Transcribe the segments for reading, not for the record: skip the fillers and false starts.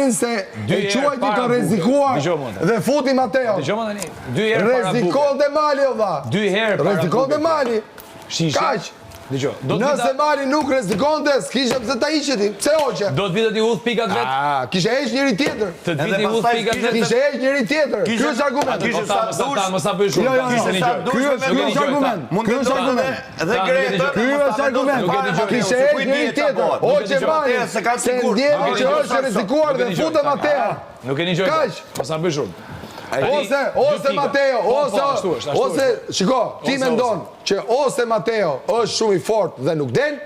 Malin se e quajti të rrezikuar dhe futi Mateo. Rrezikon dhe Mali, o dha. 2 herë para. Rrezikon dhe Mali. Kaq. Nëse Mali nuk rrezikonte, s'kishe pse ta hiqe ti. Pse hoqe? Do të vitet i udh pikat vet. Kishe heq njëri tjetër. Të viti i udh pikat vet. Kishe heq njëri tjetër. Ky është argument. Mos sa bëj shumë. Ky është argument. Ky është argument. Dhe Greta. Ky është argument. Kishe heq njëri tjetër. Hoqe Mali. Se ndjeni që është rrezikuar dhe futet Mateo. Nuk keni gjë. Mos sa bëj shumë. Ose Mateo, ose, shiko, ti mendon që ose Mateo është shumë i fort dhe nuk del,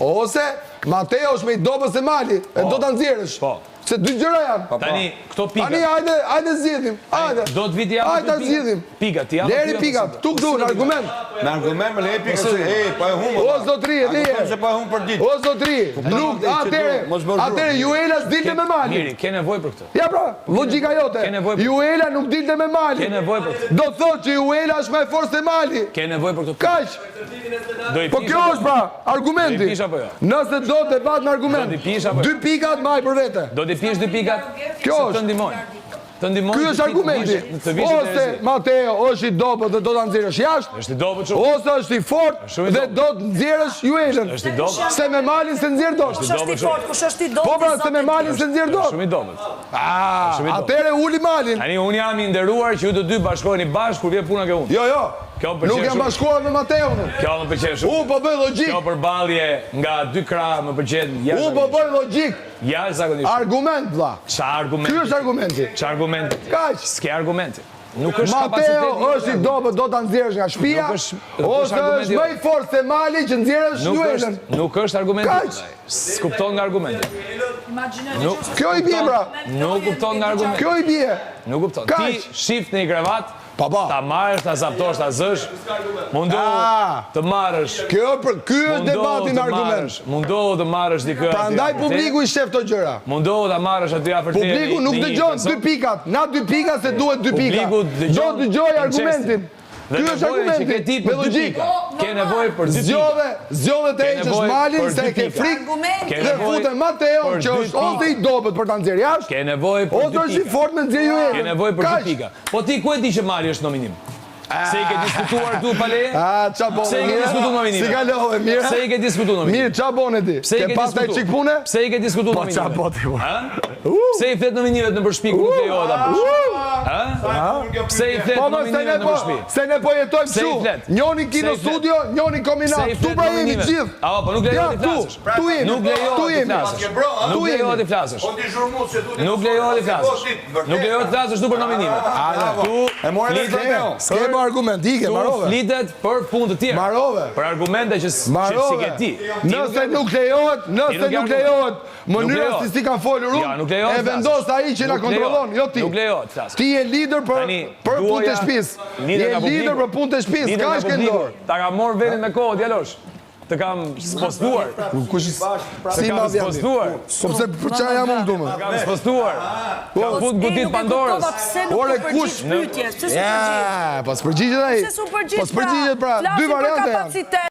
ose Mateo është me i dobës e Mali, e do të nxjerrësh. Se dy gjëra janë. Tani, këto pikat. Tani, hajde zgjidhim. Hajde. Do të viti Hajde ta zgjidhim. Pikat, ti Leri pikat. Tu këtu në argument. Në argument me le pikat. Po e humb. O zotri, Se po e humb për ditë. O zotri, nuk atëre Juela s'dilte me Mali. Miri, ke nevojë për këtë. Ja pra, logjika jote. Juela nuk dilte me Mali. Ke nevojë për këtë. Do thotë që Juela është më e fortë se Mali. Ke nevojë për këtë. Kaq. Po kjo është pra argumenti. Nëse do debat në argument. 2 pikat maj për vete. Do të pish 2 pikat. Kjo është. Të ndihmojnë. Të ndihmojnë. Ky është argumenti. Ose Mateo është i dobët dhe do ta nxjerrësh jashtë. Është i dobët shumë. Ose është i fortë dhe do të nxjerrësh Juelën. Është i dobët. Se me Malin se nxjerr dot. Kush është i fortë, kush është i dobët? Po pra se me Malin se nxjerr dot. Shumë i dobët. Atëre uli Malin. Tani un jam i nderuar që ju të dy bashkoheni bashkë kur vjen puna ke unë. Jo. Nuk jam bashkuar me Mateon. Kjo më pëlqen shumë. U po bëj logjik. Kjo përballje nga 2 krah më pëlqen jashtë. U po bëj logjik. Jashtëzakonisht. Argument vlla. Çfarë argumenti? Ky është argumenti. Çfarë argumenti? Kaq. S'ke argumenti. Nuk është Mateo është i dobët, do ta nxjerrësh nga shtëpia. Ose është më i fortë se Mali që nxjerrësh Juelën. Nuk është argumenti. S'kupton nga argumenti. Kjo i bie pra. Nuk kupton nga argumenti. Kjo i bie. Nuk kupton. Ti shif në një krevat, ta marrësh, ta zaptosh, ta zësh. Mundohu të marrësh. Ky është debati në argument. Mundohu të marrësh dikë. Prandaj publiku i shef këto gjëra. Mundohu ta marrësh aty afër teje. Publiku nuk dëgjon 2 pikat. Na 2 pika se duhet 2 pika. Do dëgjoj argumentin. Ky është argumenti. Me logjikë. Ke nevojë për 2 pika. Zgjodhe të heqësh Malin se ke frikë. Dhe futen Mateo që është ose i dobët për ta nxjerrë jashtë. Ke nevojë për 2 pika. Ose është i fortë me nxjerrë Juelën. Ke nevojë për 2 pika. Po ti ku e di që Mali është nominim? Se i ke diskutuar tu pa leje? Ça bone? Se i ke diskutuar nominime? Si kalove, mirë. Se i ke diskutuar nominime? Mirë, ça bone ti? Ke pastaj çik pune? Pse i ke diskutuar nominime? Po ça boti po. Pse i flet nominimet nëpër shtëpi ku nuk lejohet apo? Pse i flet nominimet nëpër shtëpi? Se ne po jetojmë kështu. Njoni kino studio, njoni kombinat. Tu pra jemi gjithë. Po nuk lejohet të flasësh. Tu jemi. Nuk lejohet të flasësh. Nuk lejohet të flasësh. Nuk lejohet të flasësh. Nuk lejohet të flasësh nëpër nominime. Tu e morë vetë. Argument, ike, marove. Flitet për punë të tjera. Marove. Për argumente që si ke ti. Nëse nuk lejohet, mënyra si kanë folur unë, e vendos ai që na kontrollon, jo ti. Nuk lejohet flas. Ti je lider për punë të shtëpisë. Je lider për punë të shtëpisë, ka që ndor. Ta ka marrë vendin me kohë djalosh. Të kam spostuar. Kush si ma vjen? Spostuar. Sepse për çfarë jam unë këtu më? Kam spostuar. Kam fut godit Pandorës. Ore kush? Ja, pas përgjigjet ai. Po përgjigjet pra, 2 variante janë.